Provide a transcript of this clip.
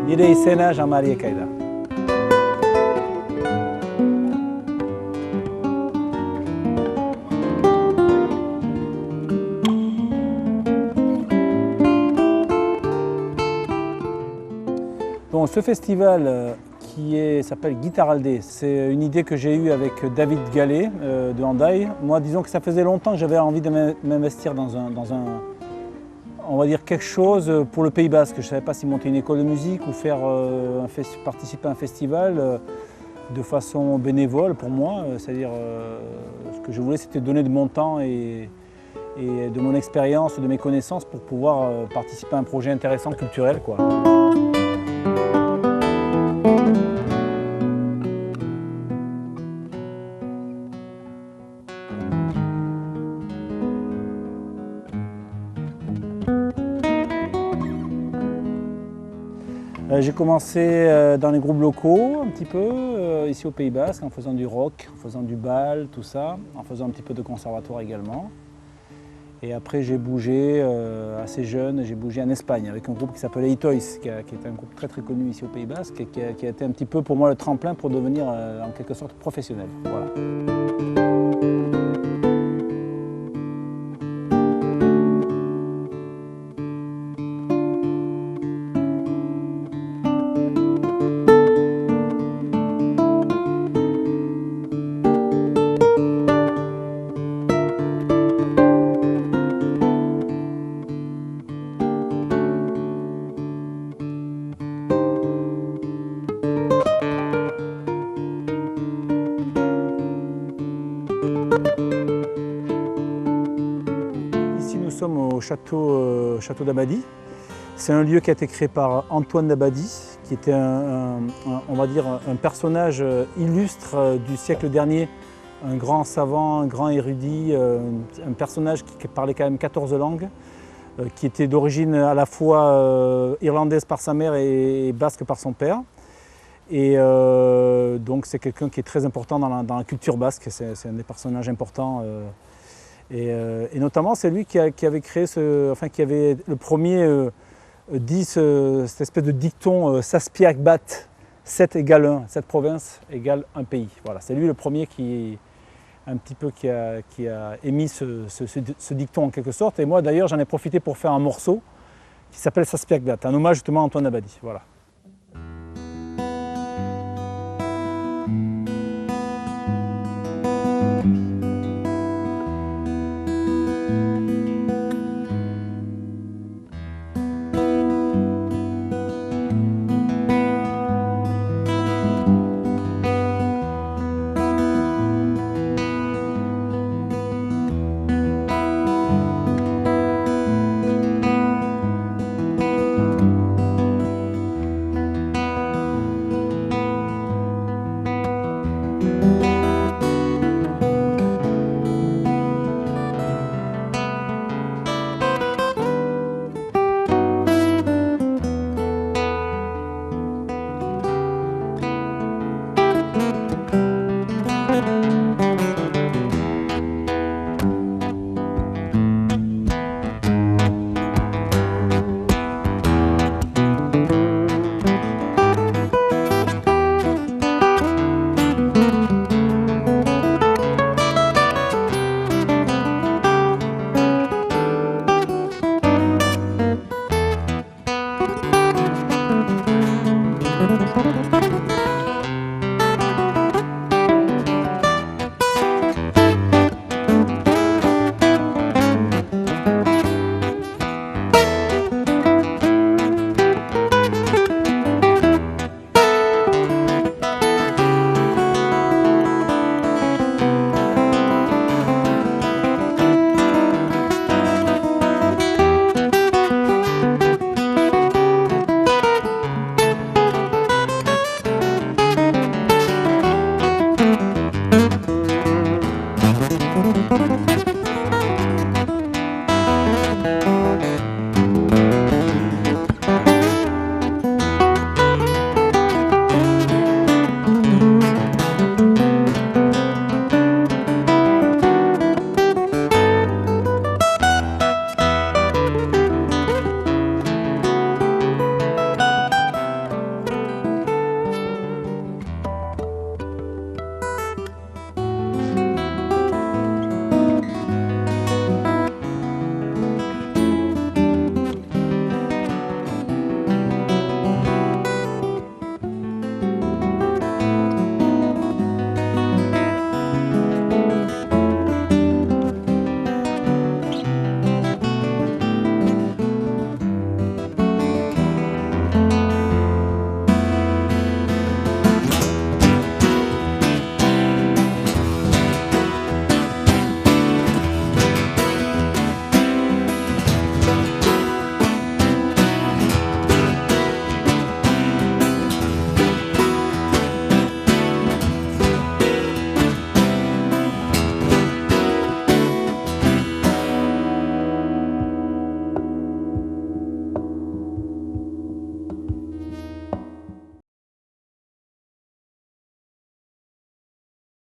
Nire izena Jean-Marie Ekaï da. Bon, ce festival qui s'appelle Guitaraldé, c'est une idée que j'ai eue avec David Gallet de Hendaye. Moi, disons que ça faisait longtemps que j'avais envie de m'investir dans on va dire quelque chose pour le Pays Basque. Je ne savais pas si monter une école de musique ou faire participer à un festival de façon bénévole pour moi. C'est-à-dire, ce que je voulais, c'était donner de mon temps et de mon expérience, de mes connaissances pour pouvoir participer à un projet intéressant culturel, quoi. J'ai commencé dans les groupes locaux un petit peu, ici au Pays Basque, en faisant du rock, en faisant du bal, tout ça, en faisant un petit peu de conservatoire également. Et après j'ai bougé assez jeune, j'ai bougé en Espagne avec un groupe qui s'appelait Itois, qui est un groupe très très connu ici au Pays Basque et qui a été un petit peu pour moi le tremplin pour devenir en quelque sorte professionnel. Voilà. Ici nous sommes au château d'Abadie. C'est un lieu qui a été créé par Antoine d'Abadie, qui était on va dire un personnage illustre du siècle dernier, un grand savant, un grand érudit, un personnage qui parlait quand même 14 langues, qui était d'origine à la fois irlandaise par sa mère et basque par son père. Et donc c'est quelqu'un qui est très important dans la culture basque, c'est un des personnages importants. Et notamment c'est lui qui avait créé qui avait le premier dit cette espèce de dicton Saspiac Bat, 7 égale 1, 7 provinces égale un pays. Voilà, c'est lui le premier qui a émis ce dicton en quelque sorte. Et moi d'ailleurs j'en ai profité pour faire un morceau qui s'appelle Saspiac Bat, un hommage justement à Antoine d'Abadie. Voilà.